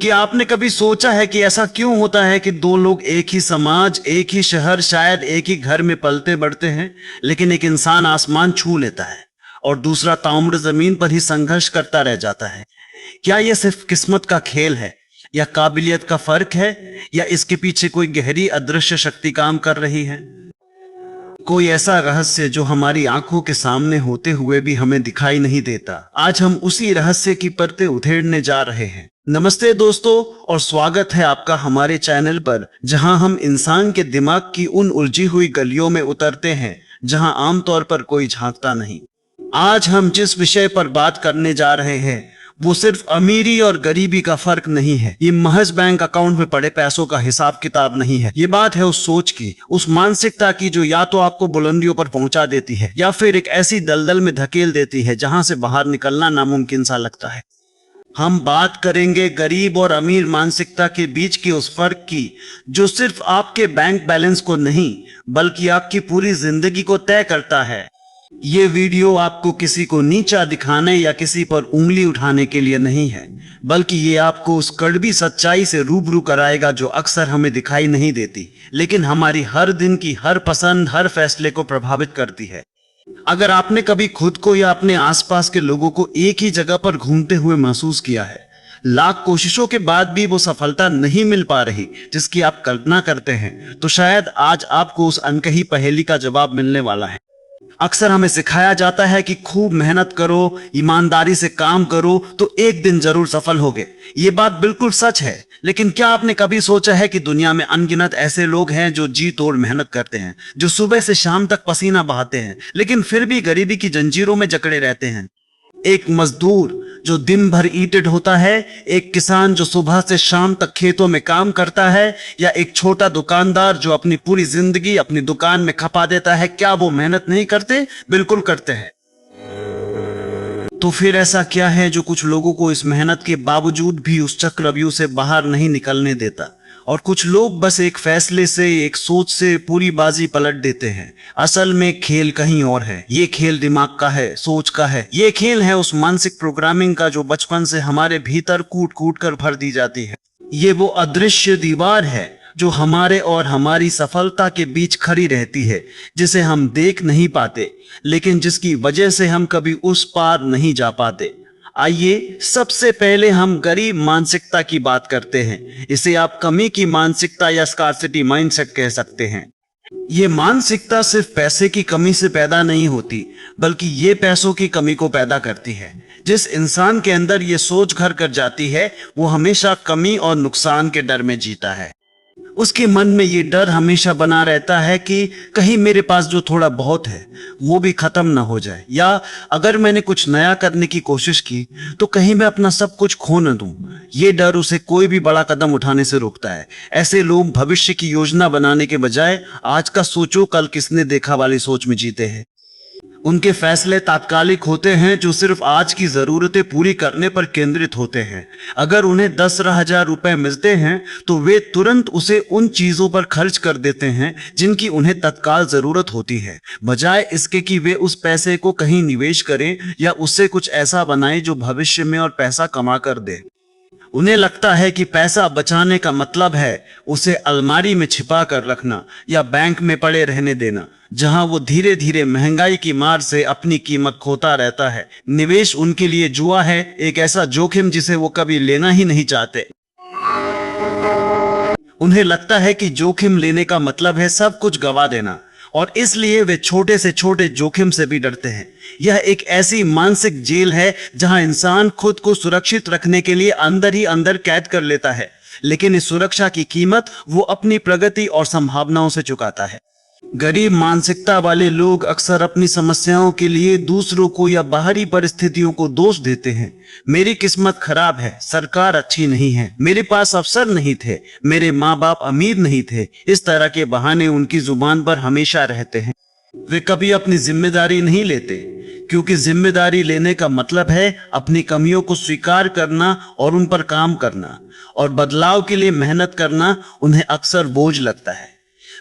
क्या आपने कभी सोचा है कि ऐसा क्यों होता है कि दो लोग एक ही समाज, एक ही शहर, शायद एक ही घर में पलते बढ़ते हैं, लेकिन एक इंसान आसमान छू लेता है और दूसरा ताउम्र जमीन पर ही संघर्ष करता रह जाता है? क्या यह सिर्फ किस्मत का खेल है या काबिलियत का फर्क है, या इसके पीछे कोई गहरी अदृश्य शक्ति काम कर रही है? कोई ऐसा रहस्य जो हमारी आंखों के सामने होते हुए भी हमें दिखाई नहीं देता। आज हम उसी रहस्य की परतें उधेड़ने जा रहे हैं। नमस्ते दोस्तों, और स्वागत है आपका हमारे चैनल पर, जहां हम इंसान के दिमाग की उन उलझी हुई गलियों में उतरते हैं जहां आमतौर पर कोई झांकता नहीं। आज हम जिस विषय पर बात करने जा रहे हैं वो सिर्फ अमीरी और गरीबी का फर्क नहीं है। ये महज बैंक अकाउंट में पड़े पैसों का हिसाब किताब नहीं है। ये बात है उस सोच की, उस मानसिकता की जो या तो आपको बुलंदियों पर पहुंचा देती है या फिर एक ऐसी दलदल में धकेल देती है जहां से बाहर निकलना नामुमकिन सा लगता है। हम बात करेंगे गरीब और अमीर मानसिकता के बीच की उस फर्क की जो सिर्फ आपके बैंक बैलेंस को नहीं बल्कि आपकी पूरी जिंदगी को तय करता है। ये वीडियो आपको किसी को नीचा दिखाने या किसी पर उंगली उठाने के लिए नहीं है, बल्कि ये आपको उस कड़वी सच्चाई से रूबरू कराएगा जो अक्सर हमें दिखाई नहीं देती, लेकिन हमारी हर दिन की हर पसंद, हर फैसले को प्रभावित करती है। अगर आपने कभी खुद को या अपने आसपास के लोगों को एक ही जगह पर घूमते हुए महसूस किया है, लाख कोशिशों के बाद भी वो सफलता नहीं मिल पा रही जिसकी आप कल्पना करते हैं, तो शायद आज आपको उस अनकही पहेली का जवाब मिलने वाला है। अक्सर हमें सिखाया जाता है कि खूब मेहनत करो, ईमानदारी से काम करो तो एक दिन जरूर सफल होगे। ये बात बिल्कुल सच है, लेकिन क्या आपने कभी सोचा है कि दुनिया में अनगिनत ऐसे लोग हैं जो जी तोड़ मेहनत करते हैं, जो सुबह से शाम तक पसीना बहाते हैं, लेकिन फिर भी गरीबी की जंजीरों में जकड़े रहते हैं? एक मजदूर जो दिन भर ईंटें ढोता है, एक किसान जो सुबह से शाम तक खेतों में काम करता है, या एक छोटा दुकानदार जो अपनी पूरी जिंदगी अपनी दुकान में खपा देता है, क्या वो मेहनत नहीं करते? बिल्कुल करते हैं। तो फिर ऐसा क्या है जो कुछ लोगों को इस मेहनत के बावजूद भी उस चक्रव्यूह से बाहर नहीं निकलने देता, और कुछ लोग बस एक फैसले से, एक सोच से पूरी बाजी पलट देते हैं? असल में खेल कहीं और है। ये खेल दिमाग का है, सोच का है। ये खेल है उस मानसिक प्रोग्रामिंग का जो बचपन से हमारे भीतर कूट कूट कर भर दी जाती है। ये वो अदृश्य दीवार है जो हमारे और हमारी सफलता के बीच खड़ी रहती है, जिसे हम देख नहीं पाते, लेकिन जिसकी वजह से हम कभी उस पार नहीं जा पाते। आइए सबसे पहले हम गरीब मानसिकता की बात करते हैं। इसे आप कमी की मानसिकता या स्कार्सिटी माइंडसेट कह सकते हैं। ये मानसिकता सिर्फ पैसे की कमी से पैदा नहीं होती, बल्कि ये पैसों की कमी को पैदा करती है। जिस इंसान के अंदर ये सोच घर कर जाती है, वो हमेशा कमी और नुकसान के डर में जीता है। उसके मन में ये डर हमेशा बना रहता है कि कहीं मेरे पास जो थोड़ा बहुत है वो भी खत्म ना हो जाए, या अगर मैंने कुछ नया करने की कोशिश की तो कहीं मैं अपना सब कुछ खो न दूं। ये डर उसे कोई भी बड़ा कदम उठाने से रोकता है। ऐसे लोग भविष्य की योजना बनाने के बजाय आज का सोचो कल किसने देखा वाली सोच में जीते हैं। उनके फैसले तात्कालिक होते हैं जो सिर्फ आज की जरूरतें पूरी करने पर केंद्रित होते हैं। अगर उन्हें 10,000 रुपए मिलते हैं तो वे तुरंत उसे उन चीजों पर खर्च कर देते हैं जिनकी उन्हें तत्काल जरूरत होती है, बजाय इसके कि वे उस पैसे को कहीं निवेश करें या उससे कुछ ऐसा बनाएं जो भविष्य में और पैसा कमा कर दे। उन्हें लगता है कि पैसा बचाने का मतलब है उसे अलमारी में छिपा कर रखना या बैंक में पड़े रहने देना, जहां वो धीरे धीरे महंगाई की मार से अपनी कीमत खोता रहता है। निवेश उनके लिए जुआ है, एक ऐसा जोखिम जिसे वो कभी लेना ही नहीं चाहते। उन्हें लगता है कि जोखिम लेने का मतलब है सब कुछ गवा देना, और इसलिए वे छोटे से छोटे जोखिम से भी डरते हैं। यह एक ऐसी मानसिक जेल है जहां इंसान खुद को सुरक्षित रखने के लिए अंदर ही अंदर कैद कर लेता है, लेकिन इस सुरक्षा की कीमत वो अपनी प्रगति और संभावनाओं से चुकाता है। गरीब मानसिकता वाले लोग अक्सर अपनी समस्याओं के लिए दूसरों को या बाहरी परिस्थितियों को दोष देते हैं। मेरी किस्मत खराब है, सरकार अच्छी नहीं है, मेरे पास अवसर नहीं थे, मेरे माँ बाप अमीर नहीं थे। इस तरह के बहाने उनकी जुबान पर हमेशा रहते हैं। वे कभी अपनी जिम्मेदारी नहीं लेते, क्योंकि जिम्मेदारी लेने का मतलब है अपनी कमियों को स्वीकार करना और उन पर काम करना, और बदलाव के लिए मेहनत करना उन्हें अक्सर बोझ लगता है।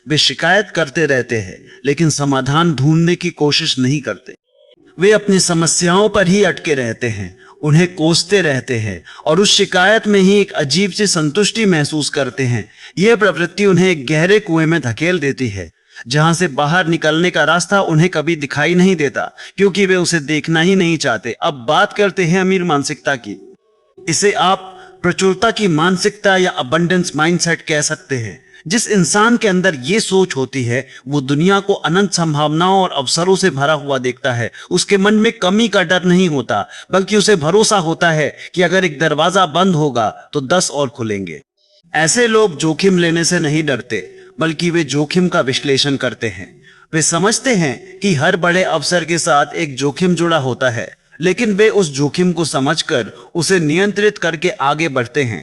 वे शिकायत करते रहते हैं लेकिन समाधान ढूंढने की कोशिश नहीं करते। वे अपनी समस्याओं पर ही अटके रहते हैं। उन्हें कोसते रहते हैं और उस शिकायत में ही एक अजीब सी संतुष्टि महसूस करते हैं। यह प्रवृत्ति उन्हें एक गहरे कुएं में धकेल देती है, जहां से बाहर निकलने का रास्ता उन्हें कभी दिखाई नहीं देता, क्योंकि वे उसे देखना ही नहीं चाहते। अब बात करते हैं अमीर मानसिकता की। इसे आप प्रचुरता की मानसिकता या अबंडेंस माइंडसेट कह सकते हैं। जिस इंसान के अंदर ये सोच होती है, वो दुनिया को अनंत संभावनाओं और अवसरों से भरा हुआ देखता है। उसके मन में कमी का डर नहीं होता, बल्कि उसे भरोसा होता है कि अगर एक दरवाजा बंद होगा तो 10 और खुलेंगे। ऐसे लोग जोखिम लेने से नहीं डरते, बल्कि वे जोखिम का विश्लेषण करते हैं। वे समझते हैं कि हर बड़े अवसर के साथ एक जोखिम जुड़ा होता है, लेकिन वे उस जोखिम को समझकर उसे नियंत्रित करके आगे बढ़ते हैं।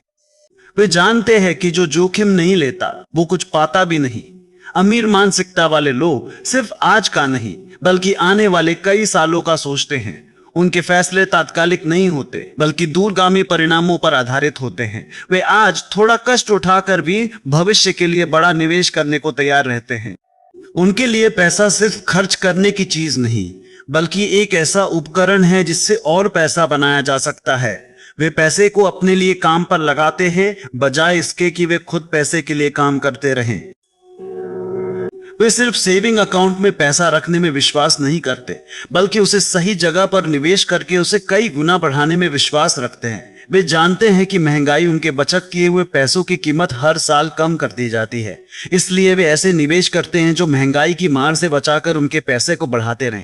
वे जानते हैं कि जो जोखिम नहीं लेता वो कुछ पाता भी नहीं। अमीर मानसिकता वाले लोग सिर्फ आज का नहीं, बल्कि आने वाले कई सालों का सोचते हैं। उनके फैसले तात्कालिक नहीं होते, बल्कि दूरगामी परिणामों पर आधारित होते हैं। वे आज थोड़ा कष्ट उठाकर भी भविष्य के लिए बड़ा निवेश करने को तैयार रहते हैं। उनके लिए पैसा सिर्फ खर्च करने की चीज नहीं, बल्कि एक ऐसा उपकरण है जिससे और पैसा बनाया जा सकता है। वे पैसे को अपने लिए काम पर लगाते हैं, बजाय इसके कि वे खुद पैसे के लिए काम करते रहें। वे सिर्फ सेविंग अकाउंट में पैसा रखने में विश्वास नहीं करते, बल्कि उसे सही जगह पर निवेश करके उसे कई गुना बढ़ाने में विश्वास रखते हैं। वे जानते हैं कि महंगाई उनके बचत किए हुए पैसों की कीमत हर साल कम कर दी जाती है, इसलिए वे ऐसे निवेश करते हैं जो महंगाई की मार से बचाकर उनके पैसे को बढ़ाते रहें।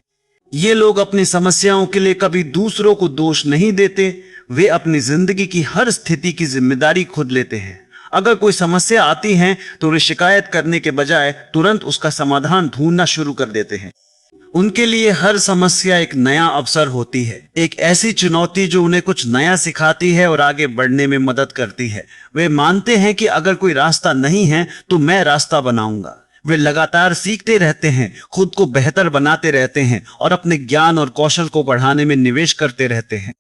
ये लोग अपनी समस्याओं के लिए कभी दूसरों को दोष नहीं देते, वे अपनी जिंदगी की हर स्थिति की जिम्मेदारी खुद लेते हैं। अगर कोई समस्या आती है तो वे शिकायत करने के बजाय तुरंत उसका समाधान ढूंढना शुरू कर देते हैं। उनके लिए हर समस्या एक नया अवसर होती है, एक ऐसी चुनौती जो उन्हें कुछ नया सिखाती है और आगे बढ़ने में मदद करती है। वे मानते हैं कि अगर कोई रास्ता नहीं है तो मैं रास्ता बनाऊंगा। वे लगातार सीखते रहते हैं, खुद को बेहतर बनाते रहते हैं और अपने ज्ञान और कौशल को बढ़ाने में निवेश करते रहते हैं।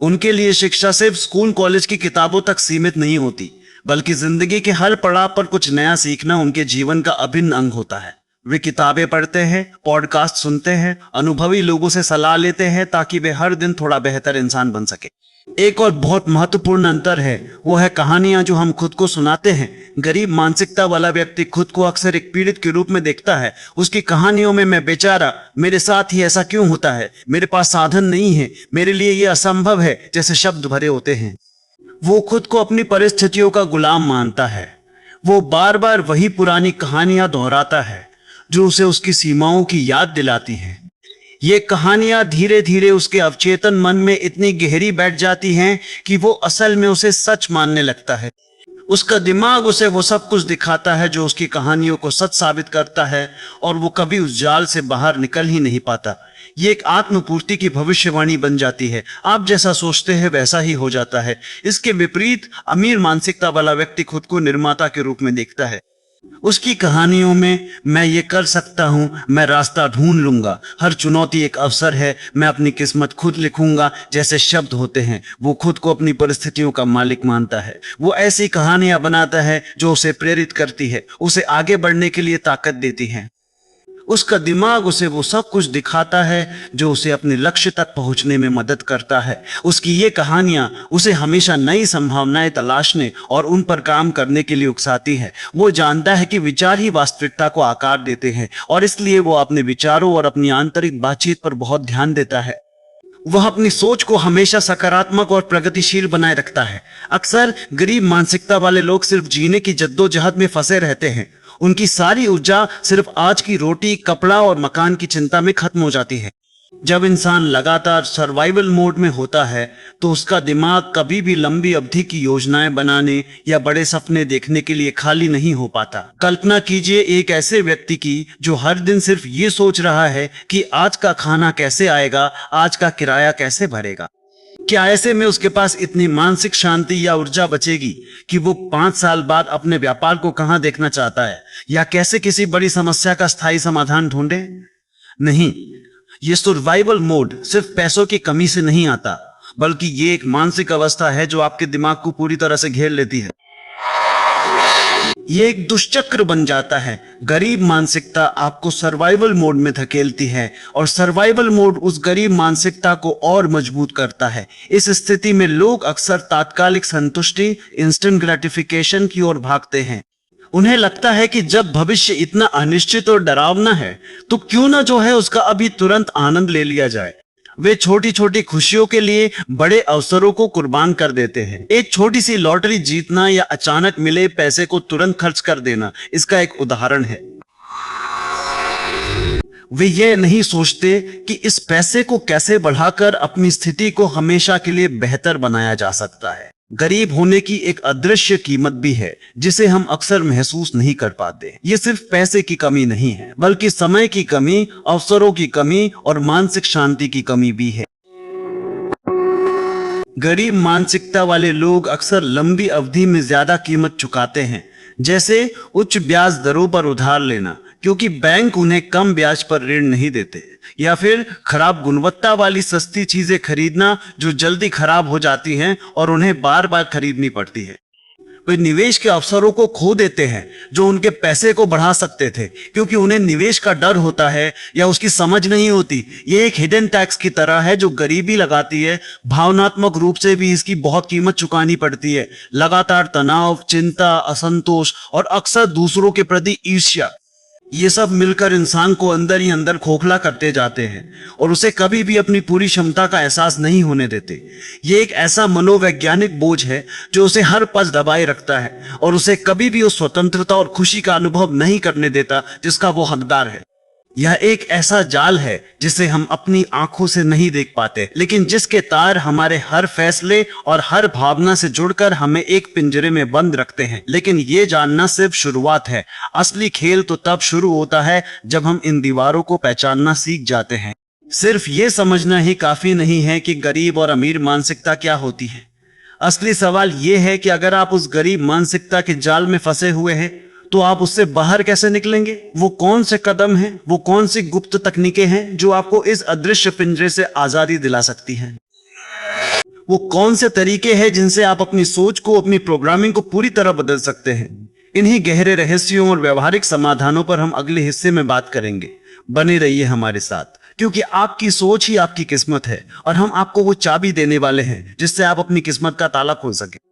उनके लिए शिक्षा सिर्फ स्कूल कॉलेज की किताबों तक सीमित नहीं होती, बल्कि जिंदगी के हर पड़ाव पर कुछ नया सीखना उनके जीवन का अभिन्न अंग होता है। वे किताबें पढ़ते हैं, पॉडकास्ट सुनते हैं, अनुभवी लोगों से सलाह लेते हैं, ताकि वे हर दिन थोड़ा बेहतर इंसान बन सके। एक और बहुत महत्वपूर्ण अंतर है, वो है कहानियां जो हम खुद को सुनाते हैं। गरीब मानसिकता वाला व्यक्ति खुद को अक्सर एक पीड़ित के रूप में देखता है। उसकी कहानियों में मैं बेचारा, मेरे साथ ही ऐसा क्यों होता है, मेरे पास साधन नहीं है, मेरे लिए ये असंभव है जैसे शब्द भरे होते हैं। वो खुद को अपनी परिस्थितियों का गुलाम मानता है। वो बार बार वही पुरानी कहानियां दोहराता है जो उसे उसकी सीमाओं की याद दिलाती हैं। ये कहानियां धीरे धीरे उसके अवचेतन मन में इतनी गहरी बैठ जाती हैं कि वो असल में उसे सच मानने लगता है। उसका दिमाग उसे वो सब कुछ दिखाता है जो उसकी कहानियों को सच साबित करता है, और वो कभी उस जाल से बाहर निकल ही नहीं पाता। ये एक आत्मपूर्ति की भविष्यवाणी बन जाती है। आप जैसा सोचते हैं वैसा ही हो जाता है। इसके विपरीत अमीर मानसिकता वाला व्यक्ति खुद को निर्माता के रूप में देखता है। उसकी कहानियों में मैं ये कर सकता हूं, मैं रास्ता ढूंढ लूंगा, हर चुनौती एक अवसर है, मैं अपनी किस्मत खुद लिखूंगा जैसे शब्द होते हैं। वो खुद को अपनी परिस्थितियों का मालिक मानता है। वो ऐसी कहानियां बनाता है जो उसे प्रेरित करती है, उसे आगे बढ़ने के लिए ताकत देती है। उसका दिमाग उसे वो सब कुछ दिखाता है जो उसे अपने लक्ष्य तक पहुंचने में मदद करता है। उसकी ये कहानियां उसे हमेशा नई संभावनाएं तलाशने और उन पर काम करने के लिए उकसाती है। वो जानता है कि विचार ही वास्तविकता को आकार देते हैं, और इसलिए वो अपने विचारों और अपनी आंतरिक बातचीत पर बहुत ध्यान देता है। वह अपनी सोच को हमेशा सकारात्मक और प्रगतिशील बनाए रखता है। अक्सर गरीब मानसिकता वाले लोग सिर्फ जीने की जद्दोजहद में फंसे रहते हैं। उनकी सारी ऊर्जा सिर्फ आज की रोटी, कपड़ा और मकान की चिंता में खत्म हो जाती है। जब इंसान लगातार सर्वाइवल मोड में होता है तो उसका दिमाग कभी भी लंबी अवधि की योजनाएं बनाने या बड़े सपने देखने के लिए खाली नहीं हो पाता। कल्पना कीजिए एक ऐसे व्यक्ति की जो हर दिन सिर्फ ये सोच रहा है कि आज का खाना कैसे आएगा, आज का किराया कैसे भरेगा। क्या ऐसे में उसके पास इतनी मानसिक शांति या ऊर्जा बचेगी कि वो 5 साल बाद अपने व्यापार को कहां देखना चाहता है, या कैसे किसी बड़ी समस्या का स्थायी समाधान ढूंढे? नहीं, ये सर्वाइवल मोड सिर्फ पैसों की कमी से नहीं आता, बल्कि ये एक मानसिक अवस्था है जो आपके दिमाग को पूरी तरह से घेर लेती है। ये एक दुष्चक्र बन जाता है। गरीब मानसिकता आपको सर्वाइवल मोड में धकेलती है और सर्वाइवल मोड उस गरीब मानसिकता को और मजबूत करता है। इस स्थिति में लोग अक्सर तात्कालिक संतुष्टि, इंस्टेंट ग्रेटिफिकेशन की ओर भागते हैं। उन्हें लगता है कि जब भविष्य इतना अनिश्चित और डरावना है तो क्यों ना जो है उसका अभी तुरंत आनंद ले लिया जाए। वे छोटी छोटी खुशियों के लिए बड़े अवसरों को कुर्बान कर देते हैं। एक छोटी सी लॉटरी जीतना या अचानक मिले पैसे को तुरंत खर्च कर देना इसका एक उदाहरण है। वे ये नहीं सोचते कि इस पैसे को कैसे बढ़ाकर अपनी स्थिति को हमेशा के लिए बेहतर बनाया जा सकता है। गरीब होने की एक अदृश्य कीमत भी है जिसे हम अक्सर महसूस नहीं कर पाते। ये सिर्फ पैसे की कमी नहीं है बल्कि समय की कमी, अवसरों की कमी और मानसिक शांति की कमी भी है। गरीब मानसिकता वाले लोग अक्सर लंबी अवधि में ज्यादा कीमत चुकाते हैं, जैसे उच्च ब्याज दरों पर उधार लेना क्योंकि बैंक उन्हें कम ब्याज पर ऋण नहीं देते, या फिर खराब गुणवत्ता वाली सस्ती चीजें खरीदना जो जल्दी खराब हो जाती हैं और उन्हें बार बार खरीदनी पड़ती है। वे निवेश के अवसरों को खो देते हैं जो उनके पैसे को बढ़ा सकते थे क्योंकि उन्हें निवेश का डर होता है या उसकी समझ नहीं होती। ये एक हिडन टैक्स की तरह है जो गरीबी लगाती है। भावनात्मक रूप से भी इसकी बहुत कीमत चुकानी पड़ती है। लगातार तनाव, चिंता, असंतोष और अक्सर दूसरों के प्रति ईर्ष्या, ये सब मिलकर इंसान को अंदर ही अंदर खोखला करते जाते हैं और उसे कभी भी अपनी पूरी क्षमता का एहसास नहीं होने देते। ये एक ऐसा मनोवैज्ञानिक बोझ है जो उसे हर पल दबाए रखता है और उसे कभी भी उस स्वतंत्रता और खुशी का अनुभव नहीं करने देता जिसका वो हकदार है। यह एक ऐसा जाल है जिसे हम अपनी आंखों से नहीं देख पाते, लेकिन जिसके तार हमारे हर फैसले और हर भावना से जुड़कर हमें एक पिंजरे में बंद रखते हैं। लेकिन ये जानना सिर्फ शुरुआत है। असली खेल तो तब शुरू होता है जब हम इन दीवारों को पहचानना सीख जाते हैं। सिर्फ ये समझना ही काफी नहीं है कि गरीब और अमीर मानसिकता क्या होती है। असली सवाल ये है कि अगर आप उस गरीब मानसिकता के जाल में फंसे हुए हैं तो आप उससे बाहर कैसे निकलेंगे। वो कौन से कदम हैं, वो कौन सी गुप्त तकनीकें हैं जो आपको इस अदृश्य पिंजरे से आजादी दिला सकती हैं। वो कौन से तरीके हैं जिनसे आप अपनी सोच को, अपनी प्रोग्रामिंग को पूरी तरह बदल सकते हैं। इन्हीं गहरे रहस्यों और व्यवहारिक समाधानों पर हम अगले हिस्से में बात करेंगे। बने रहिए हमारे साथ, क्योंकि आपकी सोच ही आपकी किस्मत है और हम आपको वो चाबी देने वाले हैं जिससे आप अपनी किस्मत का ताला खोल सके।